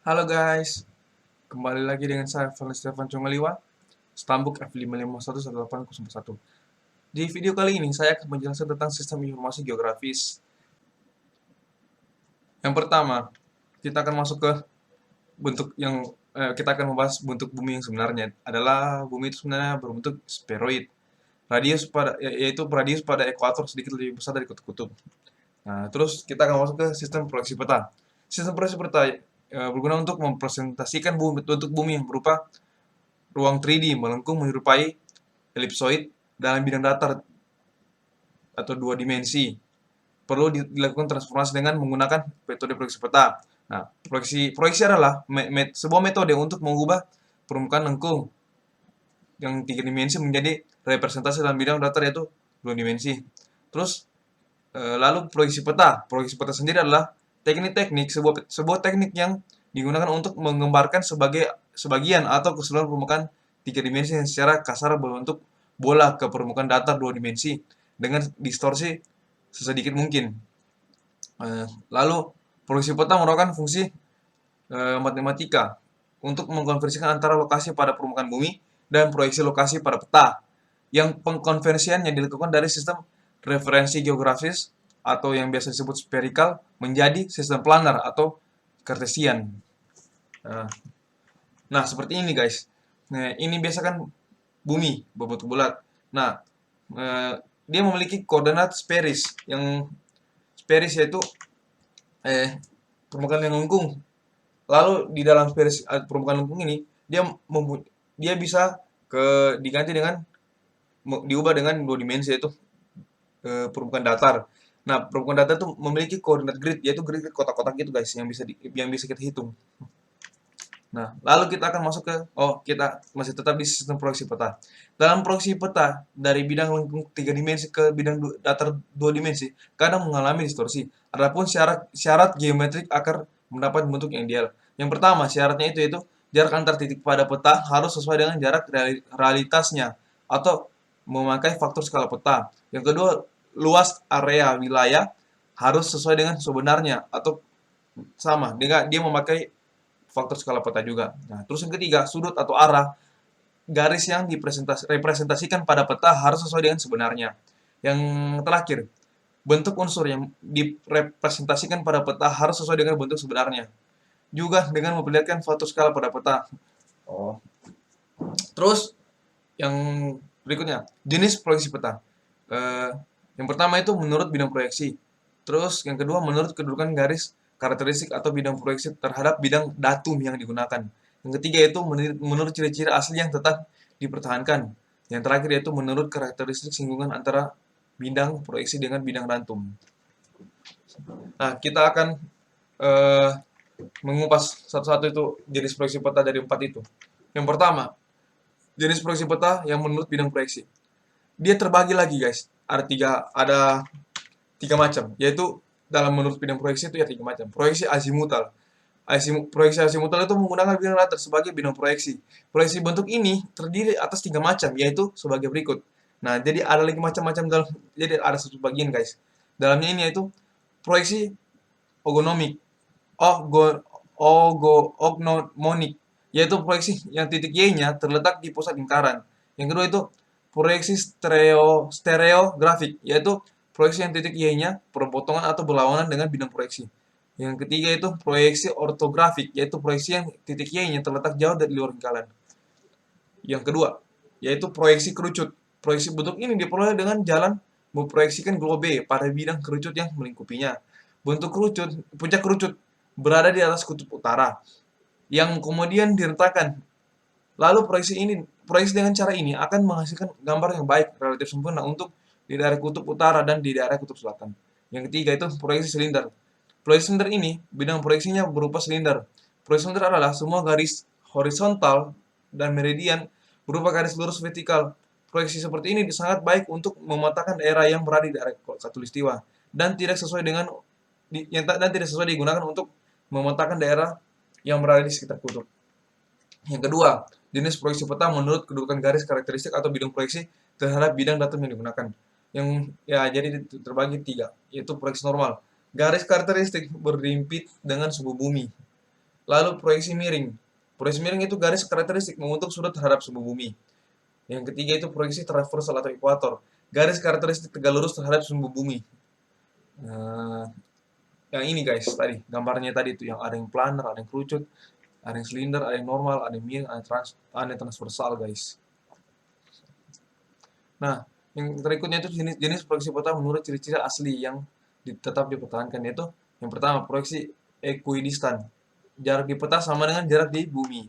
Halo guys, kembali lagi dengan saya Valen Stefan Congoliwa, Stambuk F5511801. Di video kali ini saya akan menjelaskan tentang sistem informasi geografis. Yang pertama, kita akan masuk ke bentuk yang kita akan membahas bentuk bumi yang sebenarnya adalah bumi itu sebenarnya berbentuk spheroid. Yaitu radius pada ekuator sedikit lebih besar dari kutub-kutub. Nah, terus kita akan masuk ke sistem proyeksi peta. Sistem proyeksi peta berguna untuk mempresentasikan bentuk bumi yang berupa ruang 3D melengkung menyerupai elipsoid dalam bidang datar atau dua dimensi. Perlu dilakukan transformasi dengan menggunakan metode proyeksi peta. Nah, proyeksi adalah sebuah metode untuk mengubah permukaan lengkung yang tiga dimensi menjadi representasi dalam bidang datar yaitu dua dimensi. Terus lalu proyeksi peta. Proyeksi peta sendiri adalah teknik-teknik sebuah teknik yang digunakan untuk menggambarkan sebagian atau keseluruhan permukaan tiga dimensi yang secara kasar berbentuk bola ke permukaan datar dua dimensi dengan distorsi sesedikit mungkin. Lalu proyeksi peta merupakan fungsi matematika untuk mengkonversikan antara lokasi pada permukaan bumi dan proyeksi lokasi pada peta yang pengkonversian yang dilakukan dari sistem referensi geografis atau yang biasa disebut spherical menjadi sistem planar atau kartesian. Nah, seperti ini guys. Nah, ini biasa kan bumi berbentuk bulat. Nah, dia memiliki koordinat sferis yang sferis yaitu permukaan yang lengkung. Lalu di dalam sferis permukaan lengkung ini dia bisa diganti dengan diubah dengan dua dimensi yaitu permukaan datar. Nah, permukaan datar itu memiliki koordinat grid yaitu grid kotak-kotak gitu guys yang bisa kita hitung. Nah, lalu kita akan masuk ke kita masih tetap di sistem proyeksi peta. Dalam proyeksi peta dari bidang lengkung 3 dimensi ke bidang datar 2 dimensi kadang mengalami distorsi. Adapun syarat geometrik agar mendapat bentuk yang ideal. Yang pertama, syaratnya itu yaitu jarak antar titik pada peta harus sesuai dengan jarak realitasnya atau memakai faktor skala peta. Yang kedua, luas area wilayah harus sesuai dengan sebenarnya atau sama dengan dia memakai faktor skala peta juga. Nah, terus yang ketiga, sudut atau arah garis yang direpresentasikan pada peta harus sesuai dengan sebenarnya. Yang terakhir, bentuk unsur yang direpresentasikan pada peta harus sesuai dengan bentuk sebenarnya. Juga dengan memperlihatkan faktor skala pada peta. Oh. Terus yang berikutnya, jenis proyeksi peta. Yang pertama itu menurut bidang proyeksi. Terus yang kedua menurut kedudukan garis karakteristik atau bidang proyeksi terhadap bidang datum yang digunakan. Yang ketiga itu menurut ciri-ciri asli yang tetap dipertahankan. Yang terakhir yaitu menurut karakteristik singgungan antara bidang proyeksi dengan bidang datum. Nah, kita akan uh, mengupas satu-satu itu jenis proyeksi peta dari empat itu. Yang pertama, jenis proyeksi peta yang menurut bidang proyeksi. Dia terbagi lagi guys. Ada tiga macam, yaitu dalam menurut bidang proyeksi itu ya tiga macam. Proyeksi azimutal. Proyeksi azimutal itu menggunakan bidang latar sebagai bidang proyeksi. Proyeksi bentuk ini terdiri atas tiga macam, yaitu sebagai berikut. Nah, jadi ada lagi macam-macam jadi ada satu bagian guys. Dalamnya ini yaitu proyeksi ogonomik, ognomonik, yaitu proyeksi yang titik Y-nya terletak di pusat lingkaran. Yang kedua itu proyeksi stereografik, yaitu proyeksi yang titik Y-nya berpotongan atau berlawanan dengan bidang proyeksi. Yang ketiga itu proyeksi ortografik, yaitu proyeksi yang titik Y-nya terletak jauh dari luar lingkaran. Yang kedua, yaitu proyeksi kerucut. Proyeksi bentuk ini diperoleh dengan jalan memproyeksikan globe pada bidang kerucut yang melingkupinya. Puncak kerucut berada di atas kutub utara, yang kemudian direntakan. Lalu proyeksi dengan cara ini akan menghasilkan gambar yang baik, relatif sempurna untuk di daerah kutub utara dan di daerah kutub selatan. Yang ketiga itu proyeksi silinder. Proyeksi silinder ini, bidang proyeksinya berupa silinder. Proyeksi silinder adalah semua garis horizontal dan meridian berupa garis lurus vertikal. Proyeksi seperti ini sangat baik untuk memetakan daerah yang berada di daerah khatulistiwa dan tidak sesuai digunakan untuk memetakan daerah yang berada di sekitar kutub. Yang kedua, jenis proyeksi peta menurut kedudukan garis karakteristik atau bidang proyeksi terhadap bidang datum yang digunakan. Yang ya jadi terbagi tiga, yaitu proyeksi normal. Garis karakteristik berhimpit dengan suhu bumi. Lalu proyeksi miring. Proyeksi miring itu garis karakteristik membentuk sudut terhadap sumbu bumi. Yang ketiga itu proyeksi transversal atau ekuator. Garis karakteristik tegak lurus terhadap sumbu bumi. Nah, yang ini guys tadi, gambarnya tadi itu yang ada yang planar, ada yang kerucut, ada yang silinder, ada yang normal, ada yang miring, ada yang transversal guys. Nah, yang berikutnya itu jenis proyeksi peta menurut ciri-ciri asli yang tetap dipertahankan, yaitu yang pertama proyeksi ekuidistan. Jarak di peta sama dengan jarak di bumi.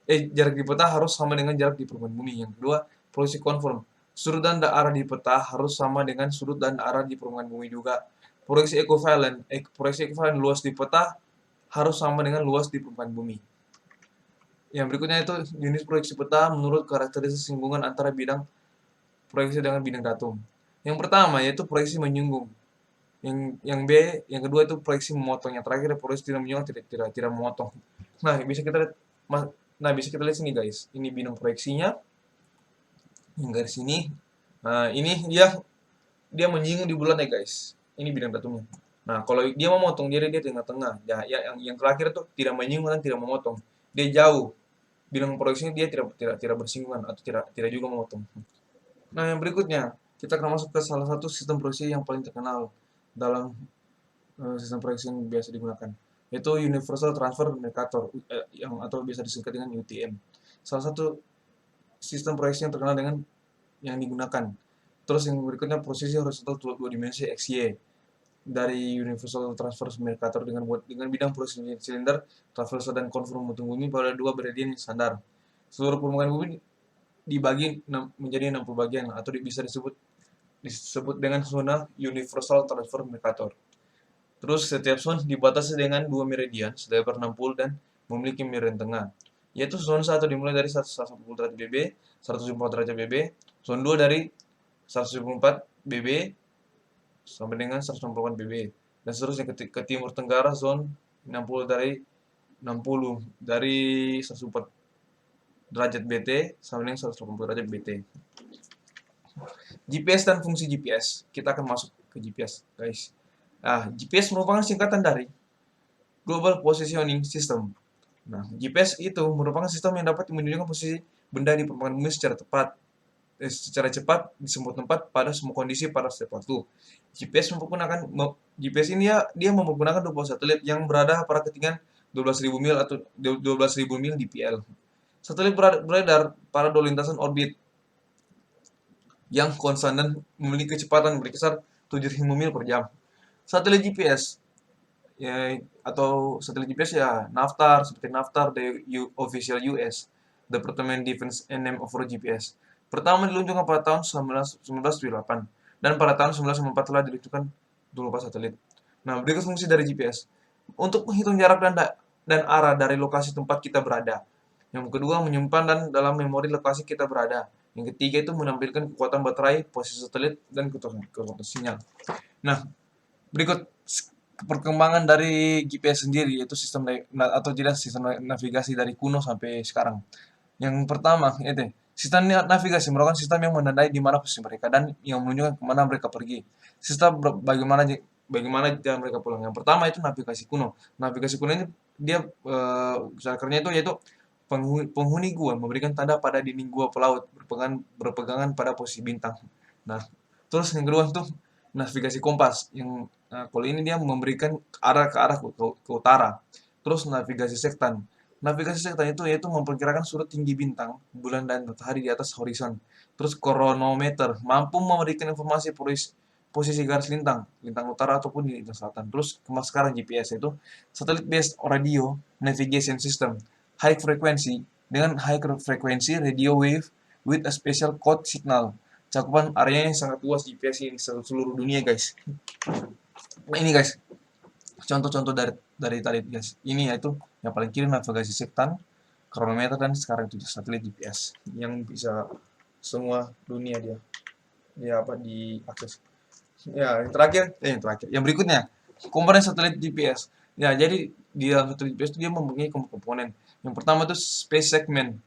Jarak di peta harus sama dengan jarak di permukaan bumi. Yang kedua, proyeksi konform. Sudut dan arah di peta harus sama dengan sudut dan arah di permukaan bumi juga. Proyeksi ekuivalen. Proyeksi ekuivalen luas di peta harus sama dengan luas di permukaan bumi. Yang berikutnya itu jenis proyeksi peta menurut karakteristik singgungan antara bidang proyeksi dengan bidang datum. Yang pertama yaitu proyeksi menyinggung. Yang B, yang kedua itu proyeksi memotong. Yang terakhir proyeksi tidak menyinggung, tidak memotong. Nah, bisa kita lihat sini guys. Ini bidang proyeksinya. Yang garis ini. Nah, ini dia menyinggung di bulan ya guys. Ini bidang datumnya. Nah, kalau dia memotong dia di tengah-tengah. Ya, yang terakhir tuh tidak menyinggung dan tidak memotong. Dia jauh. Bidang proyeksinya dia tidak bersinggungan atau tidak juga memotong. Nah, yang berikutnya, kita akan masuk ke salah satu sistem proyeksi yang paling terkenal dalam sistem proyeksi yang biasa digunakan, yaitu Universal Transfer Mercator, yang atau biasa disingkat dengan UTM. Salah satu sistem proyeksi yang terkenal dengan yang digunakan. Terus yang berikutnya posisi horizontal dua dimensi XY dari Universal Transfer Mercator dengan bidang proyeksi silinder, transversal dan konform mutung bumi pada dua meridian yang standar. Seluruh permukaan bumi dibagi menjadi 60 bagian atau bisa disebut dengan zona Universal Transfer Mercator. Terus setiap zona dibatasi dengan dua meridian selebar 60 dan memiliki meridian tengah. Yaitu zona 1 dimulai dari 140 derajat BB, 174 derajat BB, zona 2 dari 174 BB sampai dengan 168 BB. Dan seterusnya ke timur tenggara zona 60 dari 104 derajat BT sampai dengan 180 derajat BT. GPS dan fungsi GPS. Kita akan masuk ke GPS, guys. Nah, GPS merupakan singkatan dari Global Positioning System. Nah, GPS itu merupakan sistem yang dapat menunjukkan posisi benda di permukaan bumi secara cepat di semua tempat pada semua kondisi pada setiap waktu. GPS ini dia menggunakan 20 satelit yang berada pada ketinggian 12.000 mil atau 12.000 mil DPL. Satelit beredar pada dua lintasan orbit yang konstan dan memiliki kecepatan berkisar 7.000 mil per jam. Satelit GPS ya, atau satelit GPS ya NAVTAR, seperti NAVTAR the official US Department Defense and Name over GPS. Pertama diluncurkan pada tahun 1978 dan pada tahun 1994 telah diluncurkan 24 satelit. Nah, berikut fungsi dari GPS. Untuk menghitung jarak dan arah dari lokasi tempat kita berada. Yang kedua, menyimpan dan dalam memori lokasi kita berada. Yang ketiga itu menampilkan kekuatan baterai, posisi satelit, dan kekuatan sinyal. Nah, berikut perkembangan dari GPS sendiri, yaitu sistem atau tidak sistem navigasi dari kuno sampai sekarang. Yang pertama, itu sistem navigasi merupakan sistem yang menandai di mana posisi mereka dan yang menunjukkan kemana mereka pergi. Sistem bagaimana jalan mereka pulang. Yang pertama itu navigasi kuno. Navigasi kuno ini dia caranya itu yaitu penghuni gua memberikan tanda pada dinding gua pelaut berpegangan pada posisi bintang. Nah, terus yang kedua itu navigasi kompas yang kalau ini dia memberikan arah ke utara. Terus navigasi sektan. Navigasi sektan itu yaitu memperkirakan sudut tinggi bintang, bulan dan matahari di atas horizon. Terus kronometer mampu memberikan informasi posisi garis lintang utara ataupun di lintang selatan. Terus sekarang GPS itu satellite based radio navigation system, high frequency dengan high frequency radio wave with a special code signal. Cakupan areanya yang sangat luas GPS ini seluruh dunia guys. Nah ini guys, contoh-contoh dari tadi guys. Ini yaitu yang paling kiri navigasi sektan, kronometer, dan sekarang itu satelit GPS yang bisa semua dunia dia diakses. Ya, yang berikutnya, komponen satelit GPS. Ya, jadi di dalam satelit GPS itu dia mempunyai komponen. Yang pertama itu space segment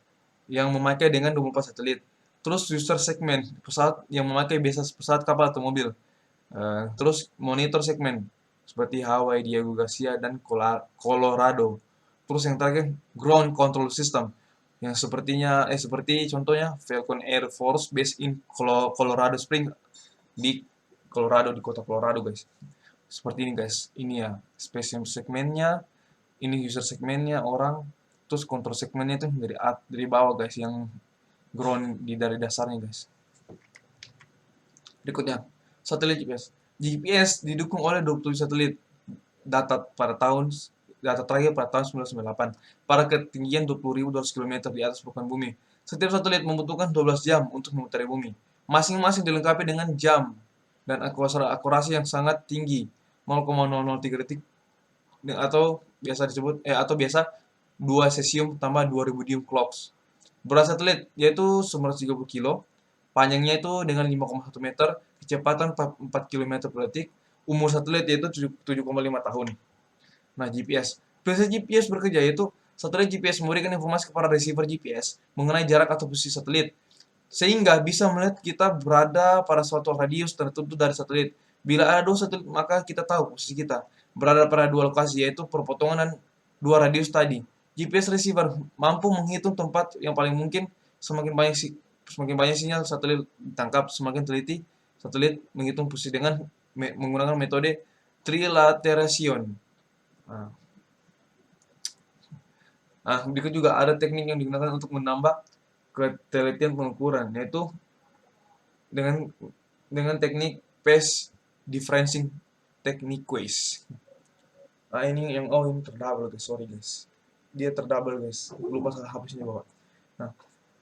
yang memakai dengan 24 satelit. Terus user segment, pesawat yang memakai pesawat kapal atau mobil. Terus monitor segment seperti Hawaii, Diego Garcia, dan Colorado. Terus yang terakhir ground control system yang seperti contohnya Falcon Air Force Base in Colorado Springs di kota Colorado guys. Seperti ini guys. Ini ya space segmennya, ini user segmennya orang, terus control segmennya itu dari bawah guys, yang ground dari dasarnya guys. Berikutnya, satelit GPS. GPS didukung oleh 27 satelit data terakhir pada tahun 1998 pada ketinggian 20.200 km di atas permukaan bumi. Setiap satelit membutuhkan 12 jam untuk memutari bumi. Masing-masing dilengkapi dengan jam dan akurasi yang sangat tinggi, 0,003 detik atau biasa 2 cesium tambah 2000 dium clocks. Berat satelit yaitu 930 kilo, panjangnya itu dengan 5,1 meter, kecepatan 4 km per detik, umur satelit yaitu 7,5 tahun. Nah, GPS. Proses GPS bekerja yaitu satelit GPS memberikan informasi kepada receiver GPS mengenai jarak atau posisi satelit, sehingga bisa melihat kita berada pada suatu radius tertentu dari satelit. Bila ada 2 satelit, maka kita tahu posisi kita berada pada 2 lokasi, yaitu perpotongan 2 radius tadi. GPS receiver mampu menghitung tempat yang paling mungkin. Semakin banyak sinyal satelit ditangkap, semakin teliti satelit menghitung posisi dengan menggunakan metode trilateration. Nah, berikut juga ada teknik yang digunakan untuk menambah ketelitian pengukuran, yaitu dengan teknik phase differencing techniques. Ini terdouble guys, sorry guys. Dia terdouble guys. Lupa salah hapusnya bawa. Nah,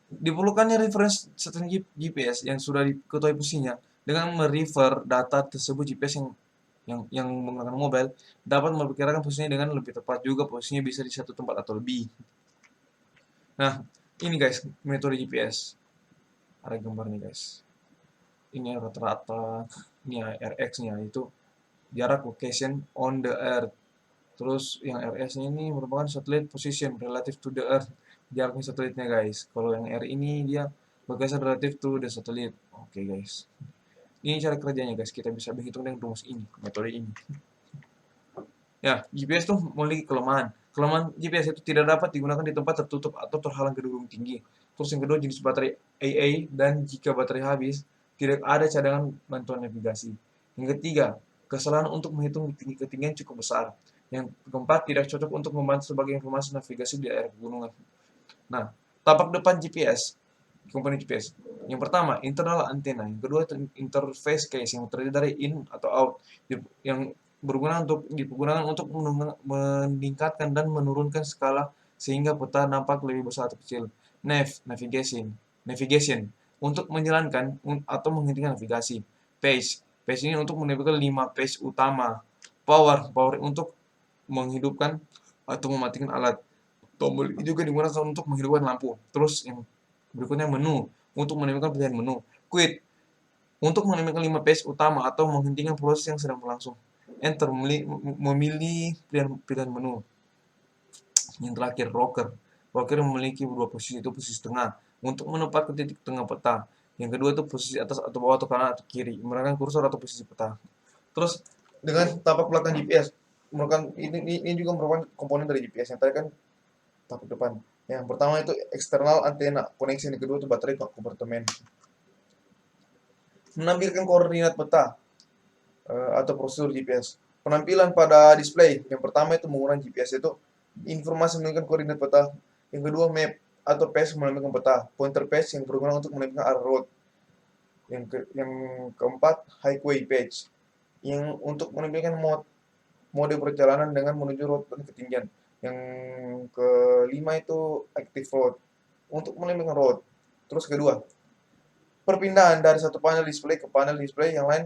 diperlukannya reference setting GPS yang sudah diketahui posisinya. Dengan merefer data tersebut, GPS yang menggunakan mobile dapat memperkirakan posisinya dengan lebih tepat, juga posisinya bisa di satu tempat atau lebih. Nah, ini guys metode GPS. Ada gambarnya guys. Ini rata-rata, ini RX-nya itu jarak location on the earth. Terus yang RS-nya ini merupakan satellite position relative to the earth, jaraknya satelitnya guys. Kalau yang R ini dia bergeser relative to the satellite. Oke guys. Ini cara kerjanya guys. Kita bisa berhitung dengan rumus ini, metode ini. Ya, GPS tuh memiliki kelemahan. Kelemahan GPS itu tidak dapat digunakan di tempat tertutup atau terhalang gedung tinggi. Terus yang kedua, jenis baterai AA, dan jika baterai habis, tidak ada cadangan bantuan navigasi. Yang ketiga, kesalahan untuk menghitung ketinggian cukup besar. Yang keempat, tidak cocok untuk membantu sebagai informasi navigasi di daerah pegunungan. Nah, tapak depan GPS, komponen GPS. Yang pertama, internal antena. Yang kedua, interface case yang terdiri dari in atau out, yang digunakan untuk meningkatkan dan menurunkan skala sehingga peta nampak lebih besar atau kecil. Navigation untuk menjalankan atau menghentikan navigasi. Page ini untuk menambahkan 5 page utama. Power untuk menghidupkan atau mematikan alat. Tombol ini juga digunakan untuk menghidupkan lampu. Terus yang berikutnya, menu untuk menambahkan pilihan menu. Quit untuk menambahkan 5 page utama atau menghentikan proses yang sedang berlangsung. Enter memilih pilihan menu. Yang terakhir, rocker memiliki dua posisi, itu posisi tengah untuk menempatkan titik tengah peta. Yang kedua itu posisi atas atau bawah atau kanan atau kiri, menggunakan kursor atau posisi peta. Terus dengan tapak belakang GPS, ini juga merupakan komponen dari GPS. Yang tadi kan tapak depan. Yang pertama itu eksternal antena koneksi, yang kedua itu baterai kompartemen. Menampilkan koordinat peta atau prosedur GPS. Penampilan pada display. Yang pertama itu menggunakan GPS, itu informasi menunjukkan koordinat peta. Yang kedua, map atau page menampilkan peta. Pointer page yang berguna untuk menampilkan arah road. Yang keempat, highway page yang untuk menampilkan mode perjalanan dengan menuju road dan ketinggian. Yang kelima itu active road untuk menampilkan road. Terus kedua, perpindahan dari satu panel display ke panel display yang lain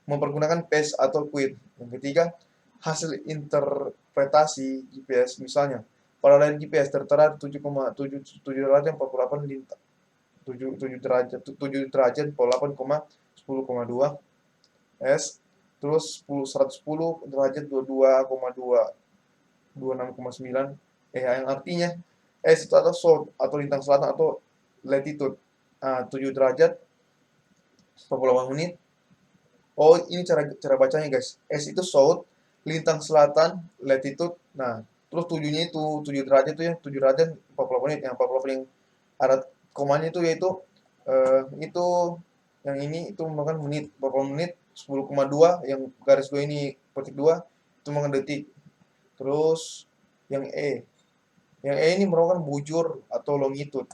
mempergunakan page atau quit. Yang ketiga, hasil interpretasi GPS, misalnya pada layar GPS tertera 7,77 derajat 48 lintang 7 derajat 48,10,2 S, terus 110 derajat 22,26,9 yang artinya S itu atau south atau lintang selatan atau latitude 7 derajat 48 menit. Ini cara bacanya guys. S itu south, lintang selatan, latitude. Nah, Terus 7-nya itu 7 derajat itu, yang 7 derajat 40 menit, yang 40 menit yang ada komanya itu, yaitu itu yang ini itu memakan menit 40 menit 10,2, yang garis 2 ini petik 2 itu memakan detik. Terus yang E ini merupakan bujur atau longitude.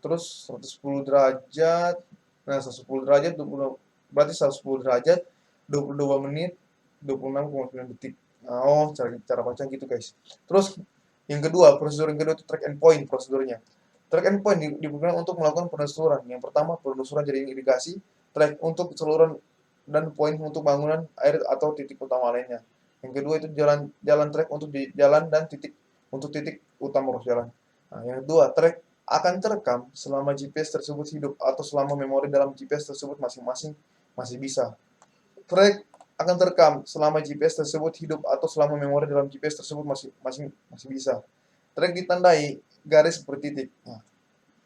Terus 110 derajat, nah 110 derajat 20, berarti 110 derajat 22 menit 26,9 detik. Nah, cara baca gitu guys. Terus yang kedua, prosedur yang kedua itu track and point prosedurnya. Track and point digunakan untuk melakukan penelusuran. Yang pertama, penelusuran jaringan irigasi, track untuk saluran, dan point untuk bangunan air atau titik utama lainnya. Yang kedua itu jalan track untuk jalan, dan titik untuk titik utama ruas jalan. Nah, yang kedua, track akan terekam selama GPS tersebut hidup atau selama memori dalam GPS tersebut masing-masing masih bisa. Track akan terekam selama GPS tersebut hidup atau selama memori dalam GPS tersebut masih bisa. Track ditandai garis bertitik. Nah,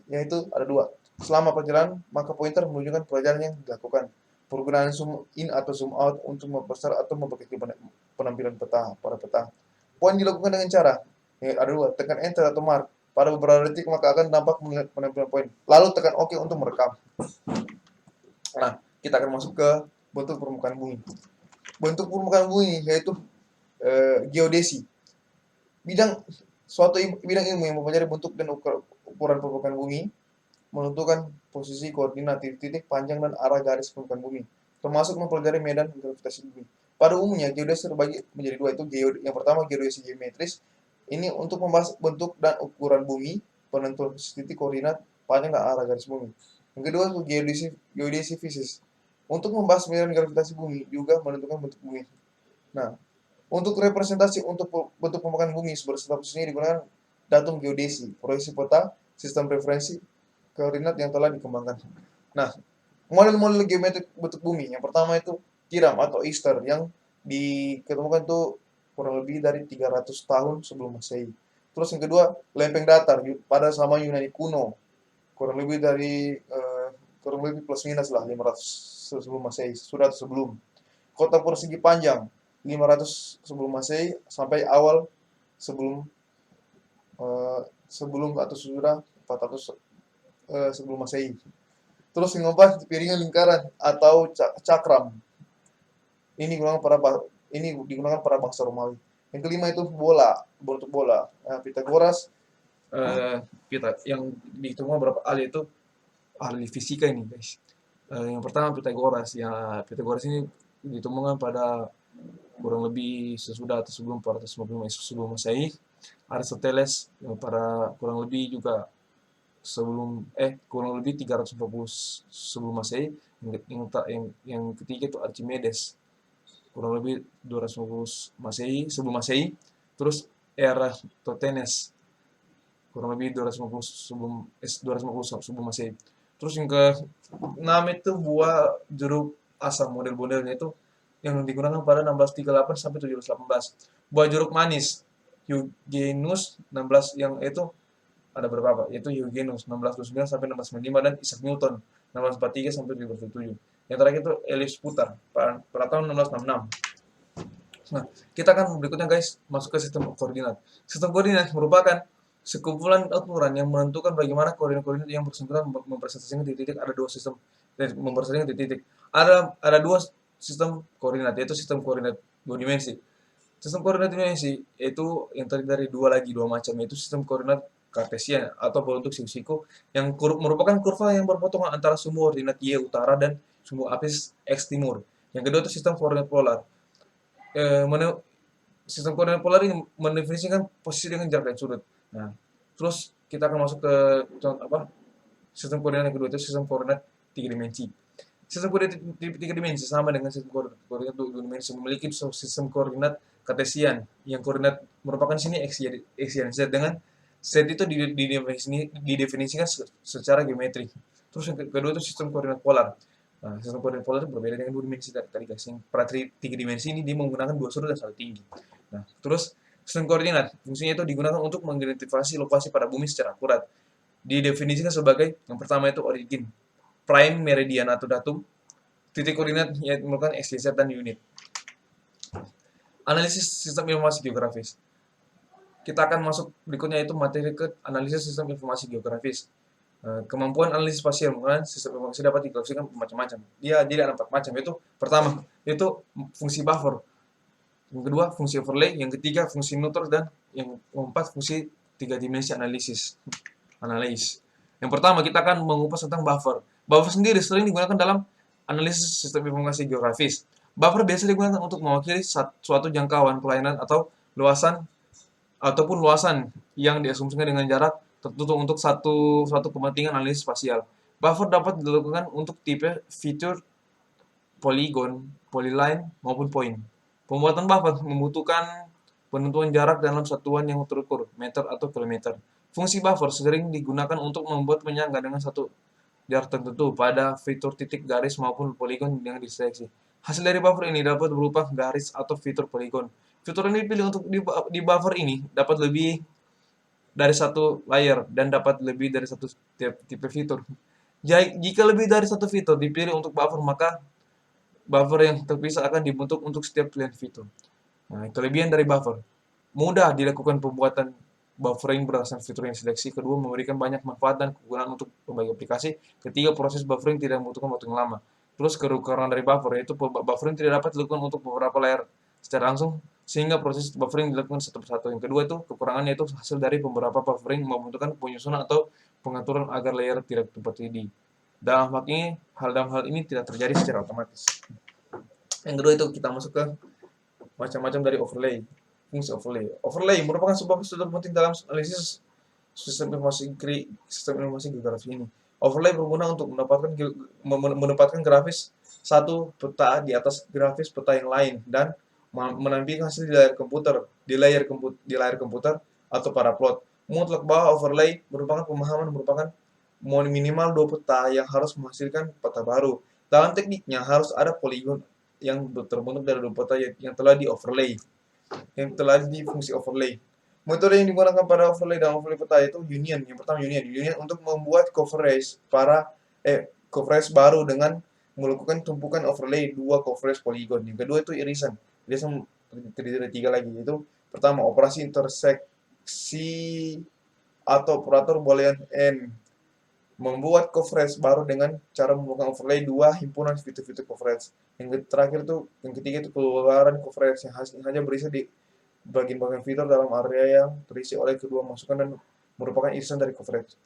yaitu ada dua. Selama perjalanan, maka pointer menunjukkan perjalanan yang dilakukan. Penggunaan zoom in atau zoom out untuk memperbesar atau memperkecil penampilan peta pada peta. Poin dilakukan dengan cara, ada dua, tekan enter atau mark. Pada beberapa detik maka akan nampak penampilan poin. Lalu tekan OK untuk merekam. Nah, kita akan masuk ke bentuk permukaan bumi. Bentuk permukaan bumi yaitu geodesi. Bidang ilmu yang mempelajari bentuk dan ukuran permukaan bumi, menentukan posisi koordinat titik panjang dan arah garis permukaan bumi, termasuk mempelajari medan gravitasi bumi. Pada umumnya geodesi terbagi menjadi dua, itu yang pertama geodesi geometris, ini untuk membahas bentuk dan ukuran bumi, penentuan titik koordinat panjang dan arah garis bumi. Yang kedua itu geodesi fisis, untuk membahas medan gravitasi bumi, juga menentukan bentuk bumi. Nah, untuk representasi untuk bentuk permukaan bumi berstatus ini digunakan datum geodesi, proyeksi peta, sistem referensi koordinat yang telah dikembangkan. Nah, model-model geometrik bentuk bumi, yang pertama itu tiram atau Easter, yang diketemukan itu kurang lebih dari 300 tahun sebelum Masehi. Terus yang kedua, lempeng datar pada zaman Yunani kuno, kurang lebih dari kurang lebih plus minus lah 500 sebelum Masehi, sudah sebelum. Kota persegi panjang 500 sebelum Masehi sampai awal sebelum sebelum atau sudah 400 sebelum Masehi. Terus yang keempat, piringan lingkaran atau cakram. Ini digunakan para bangsa Romawi. Yang kelima itu bentuk bola. Pitagoras, yang ditemukan beberapa ahli itu ahli fisika ini guys. Yang pertama Pitagoras. Ya, Pitagoras ini ditemukan pada kurang lebih sesudah atau sebelum 450 sebelum Masehi. Aristoteles pada kurang lebih juga kurang lebih 340 sebelum Masehi. Yang ketiga itu Archimedes, kurang lebih 250 sebelum Masehi. Terus Eratosthenes, kurang lebih 250 sebelum Masehi. Terus yang ke-6 itu buah jeruk asam, model-modelnya itu yang digunakan pada 1638 sampai 1718. Buah jeruk manis Eugenus 16, yang itu ada beberapa, yaitu Eugenus 1629 sampai 1695, dan Isaac Newton 1643 sampai 1707. Yang terakhir itu Elias Putar pada tahun 1666. Nah, kita akan berikutnya guys masuk ke sistem koordinat. Sistem koordinat merupakan sekumpulan ukuran yang menentukan bagaimana koordinat-koordinat yang bersangkutan mempresentasikan di titik. Ada dua sistem dan mempresentasikan di titik. Ada dua sistem koordinat, yaitu sistem koordinat dua dimensi. Sistem koordinat dimensi yaitu yang terdiri dari dua macam, yaitu sistem koordinat Kartesian atau berbentuk siku-siku, yang merupakan kurva yang berpotongan antara sumbu koordinat Y utara dan sumbu apsis X timur. Yang kedua itu sistem koordinat polar. Sistem koordinat polar ini mendefinisikan posisi dengan jarak dan sudut. Nah, terus kita akan masuk ke contoh sistem koordinat yang kedua, itu sistem koordinat 3 dimensi. Sistem koordinat 3 dimensi sama dengan sistem koordinat 2 dimensi, memiliki sistem koordinat Kartesian yang koordinat merupakan sini X, Y, Z, dengan Z itu didefinisikan secara geometri. Terus yang kedua itu sistem koordinat polar. Nah, sistem koordinat polar itu berbeda dengan 2 dimensi tadi guys. Yang pada 3 dimensi ini dia menggunakan 2 sudut dan 1 tinggi. Nah, terus sistem koordinat fungsinya itu digunakan untuk mengidentifikasi lokasi pada bumi secara akurat. Didefinisikan sebagai yang pertama itu origin, prime, meridian atau datum, titik koordinat yang merupakan X, Y, Z, dan unit. Analisis sistem informasi geografis. Kita akan masuk berikutnya itu materi ke analisis sistem informasi geografis. Kemampuan analisis spasial menggunakan sistem informasi dapat diklasifikasikan macam-macam. Dia jadi ada 4 macam. Itu pertama, itu fungsi buffer. Yang kedua, fungsi overlay. Yang ketiga, fungsi neuter. Dan yang keempat, fungsi 3 dimensi analisis. Analis. Yang pertama, kita akan mengupas tentang buffer. Buffer sendiri sering digunakan dalam analisis sistem informasi geografis. Buffer biasa digunakan untuk mewakili suatu jangkauan pelayanan atau luasan yang diasumsikan dengan jarak tertentu untuk suatu kepentingan analisis spasial. Buffer dapat dilakukan untuk tipe fitur polygon, polyline, maupun point. Pembuatan buffer membutuhkan penentuan jarak dalam satuan yang terukur, meter atau kilometer. Fungsi buffer sering digunakan untuk membuat penyangga dengan satu jarak tertentu pada fitur titik, garis, maupun poligon yang diseleksi. Hasil dari buffer ini dapat berupa garis atau fitur poligon. Fitur yang dipilih untuk di buffer ini dapat lebih dari satu layer dan dapat lebih dari satu tipe fitur. Jika lebih dari satu fitur dipilih untuk buffer, maka buffer yang terpisah akan dibentuk untuk setiap pilihan fitur. Nah, kelebihan dari buffer. Mudah dilakukan pembuatan buffering berdasarkan fitur yang seleksi. Kedua, memberikan banyak manfaat dan kegunaan untuk berbagai aplikasi. Ketiga, proses buffering tidak membutuhkan waktu yang lama. Terus kekurangan dari buffer, yaitu buffering tidak dapat dilakukan untuk beberapa layar secara langsung, sehingga proses buffering dilakukan satu persatu. Yang kedua itu kekurangannya itu hasil dari beberapa buffering membutuhkan penyusunan atau pengaturan agar layer tidak cepat 3D. Dalam hal ini tidak terjadi secara otomatis. Yang kedua itu kita masuk ke macam-macam dari overlay. Fungsi overlay. Overlay merupakan sebuah prosedur penting dalam analisis sistem informasi geografi ini. Overlay berguna untuk menempatkan grafis satu peta di atas grafis peta yang lain dan menampilkan hasil di layar komputer atau pada plot. Mutlak bahwa overlay merupakan minimal 2 peta yang harus menghasilkan peta baru. Dalam tekniknya harus ada poligon yang terbentuk dari 2 peta yang telah di fungsi overlay. Metode yang digunakan pada overlay dan overlay peta itu union. Yang pertama union untuk membuat coverage baru dengan melakukan tumpukan overlay 2 coverage poligon. Yang kedua itu irisan. Irisan terdiri dari 3 lagi, yaitu pertama operasi interseksi atau operator boolean and membuat coverage baru dengan cara melakukan overlay 2 himpunan fitur-fitur coverage. Yang ketiga itu keluaran coverage yang hanya berisi di bagian-bagian fitur dalam area yang terisi oleh kedua masukan dan merupakan irisan dari coverage.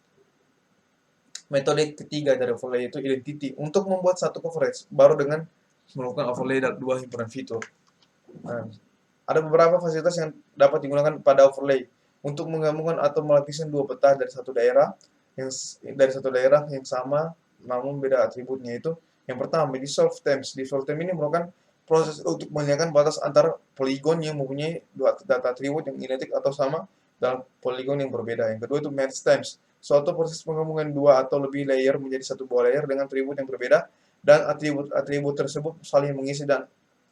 Metode ketiga dari overlay itu identity, untuk membuat satu coverage baru dengan melakukan overlay 2 himpunan fitur. Nah, ada beberapa fasilitas yang dapat digunakan pada overlay untuk menggabungkan atau melapiskan 2 peta dari satu daerah yang sama namun beda atributnya. Itu yang pertama dissolve terms. Dissolve term ini merupakan proses untuk menghilangkan batas antara poligon yang mempunyai 2 data atribut yang identik atau sama dalam poligon yang berbeda. Yang kedua itu merge terms, suatu proses penggabungan 2 atau lebih layer menjadi satu buah layer dengan atribut yang berbeda dan atribut-atribut tersebut saling mengisi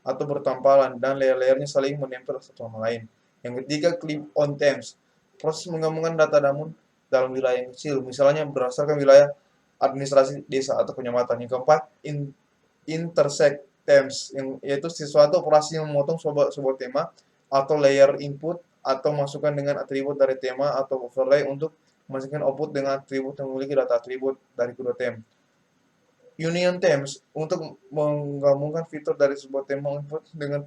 atau bertampalan dan layer-layernya saling menempel satu sama lain. Yang ketiga clip-on terms, proses menggabungkan data namun dalam wilayah yang kecil, misalnya berdasarkan wilayah administrasi desa atau kecamatan. Yang keempat, intersect terms, yaitu sesuatu operasi yang memotong sebuah tema atau layer input atau masukan dengan atribut dari tema atau overlay untuk menghasilkan output dengan atribut yang memiliki data atribut dari kedua tem. Union terms, untuk menggabungkan fitur dari sebuah tema input dengan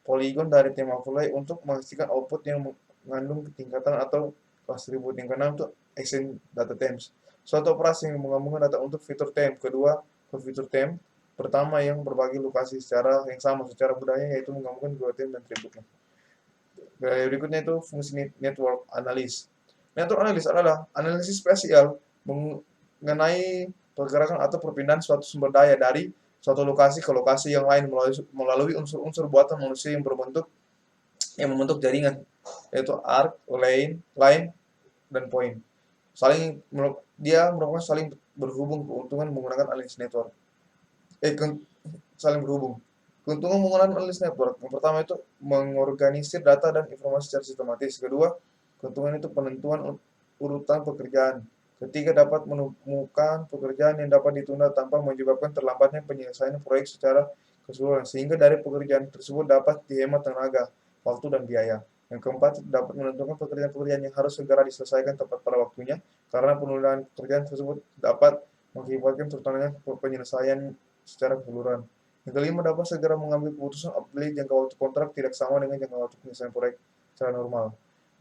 poligon dari tema overlay untuk menghasilkan output yang mengandung ketingkatan atau atribut. Yang keenam itu exchange data terms, suatu operasi yang menggabungkan data untuk fitur tem kedua ke fitur tem pertama yang berbagi lokasi yang sama secara budaya, yaitu menggabungkan dua tem dan atributnya. Berikutnya itu fungsi network analysis. Network analysis adalah analisis spasial mengenai pergerakan atau perpindahan suatu sumber daya dari suatu lokasi ke lokasi yang lain melalui unsur-unsur buatan manusia yang membentuk jaringan, yaitu arc, line, dan point. Dia merupakan saling berhubung keuntungan menggunakan analisis network. Saling berhubung. Keuntungan menggunakan analisis network, yang pertama itu mengorganisir data dan informasi secara sistematis. Kedua, keuntungan itu penentuan urutan pekerjaan. Ketiga, dapat menemukan pekerjaan yang dapat ditunda tanpa menyebabkan terlambatnya penyelesaian proyek secara keseluruhan, sehingga dari pekerjaan tersebut dapat dihemat tenaga, waktu, dan biaya. Yang keempat, dapat menentukan pekerjaan-pekerjaan yang harus segera diselesaikan tepat pada waktunya, karena penundaan pekerjaan tersebut dapat mengakibatkan tertundanya penyelesaian secara keseluruhan. Yang kelima, dapat segera mengambil keputusan apabila jangka waktu kontrak tidak sama dengan jangka waktu penyelesaian proyek secara normal.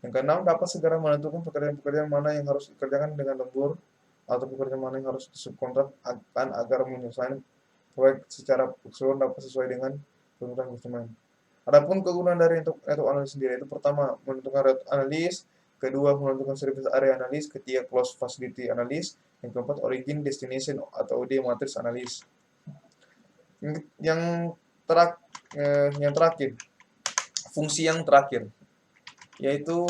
Yang keenam, dapat segera menentukan pekerjaan-pekerjaan mana yang harus dikerjakan dengan lembur atau pekerjaan mana yang harus disubkontrak agar menyelesaikan proyek secara keseluruhan dapat sesuai dengan tuntutan konsumen. Adapun kegunaan dari untuk analis sendiri itu pertama menentukan rate analis, kedua menentukan service area analis, ketiga close facility analis, yang keempat origin destination atau OD matrix analis. Yang yang terakhir, fungsi yang terakhir yaitu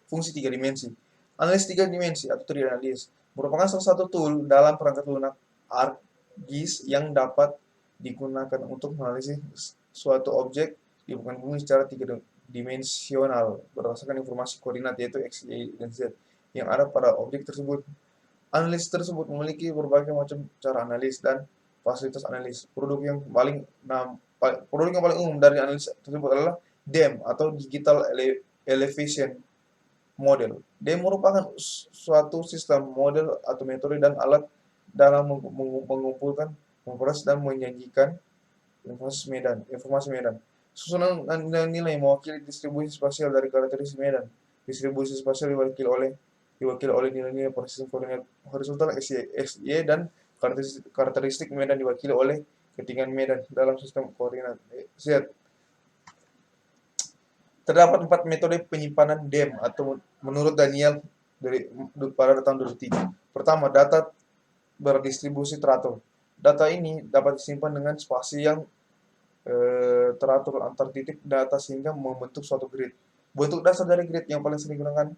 fungsi tiga dimensi. Analis tiga dimensi atau 3D analis merupakan salah satu tool dalam perangkat lunak ArcGIS yang dapat digunakan untuk menganalisis suatu objek di permukaan bumi secara tiga dimensional berdasarkan informasi koordinat yaitu X, Y, dan Z yang ada pada objek tersebut. Analis tersebut memiliki berbagai macam cara analis dan fasilitas analis. Produk yang paling umum dari analis tersebut adalah DEM atau Digital Elevation Model. DEM merupakan suatu sistem model atau metode dan alat dalam mengumpulkan, memproses dan menyajikan informasi medan. Susunan nilai mewakili distribusi spasial dari karakteristik medan. Distribusi spasial diwakili oleh nilai-nilai proses koordinat horizontal X, Y, dan karakteristik medan diwakili oleh ketinggian medan dalam sistem koordinat Z. Terdapat 4 metode penyimpanan DEM atau menurut Daniel pada tahun 2003. Pertama, data berdistribusi teratur. Data ini dapat disimpan dengan spasi yang teratur antar titik data sehingga membentuk suatu grid. Bentuk dasar dari grid yang paling sering digunakan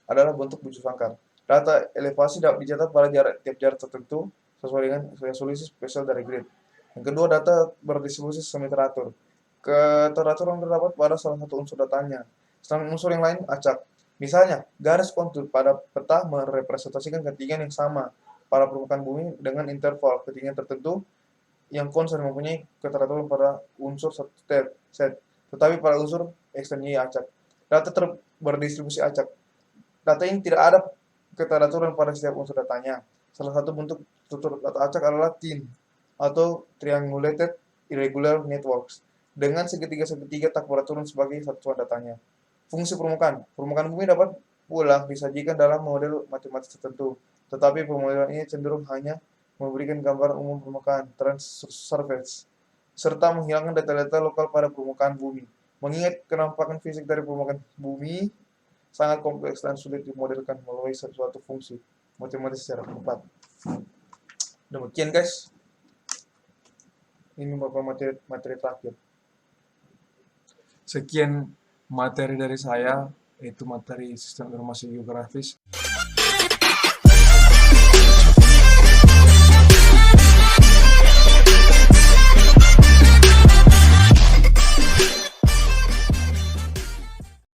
adalah bentuk bujur sangkar. Data elevasi dapat dicatat pada tiap jarak tertentu sesuai dengan resolusi spesial dari grid. Yang kedua, data berdistribusi semi teratur. Keteraturan terdapat pada salah satu unsur datanya. Sedangkan unsur yang lain acak. Misalnya, garis kontur pada peta merepresentasikan ketinggian yang sama pada permukaan bumi dengan interval ketinggian tertentu yang konstan mempunyai keteraturan pada unsur set, tetapi pada unsur X dan Y acak. Data berdistribusi acak. Data ini tidak ada keteraturan pada setiap unsur datanya. Salah satu bentuk struktur data acak adalah TIN atau Triangulated Irregular Networks dengan segitiga-segitiga tak beraturan sebagai satuan datanya. Fungsi permukaan. Permukaan bumi dapat pula disajikan dalam model matematis tertentu, tetapi pemodelan ini cenderung hanya memberikan gambaran umum permukaan surface, serta menghilangkan data-data lokal pada permukaan bumi. Mengingat kenampakan fisik dari permukaan bumi sangat kompleks dan sulit dimodelkan melalui suatu fungsi matematis secara tepat. Demikian guys, ini beberapa materi terakhir. Sekian materi dari saya, yaitu materi sistem informasi geografis.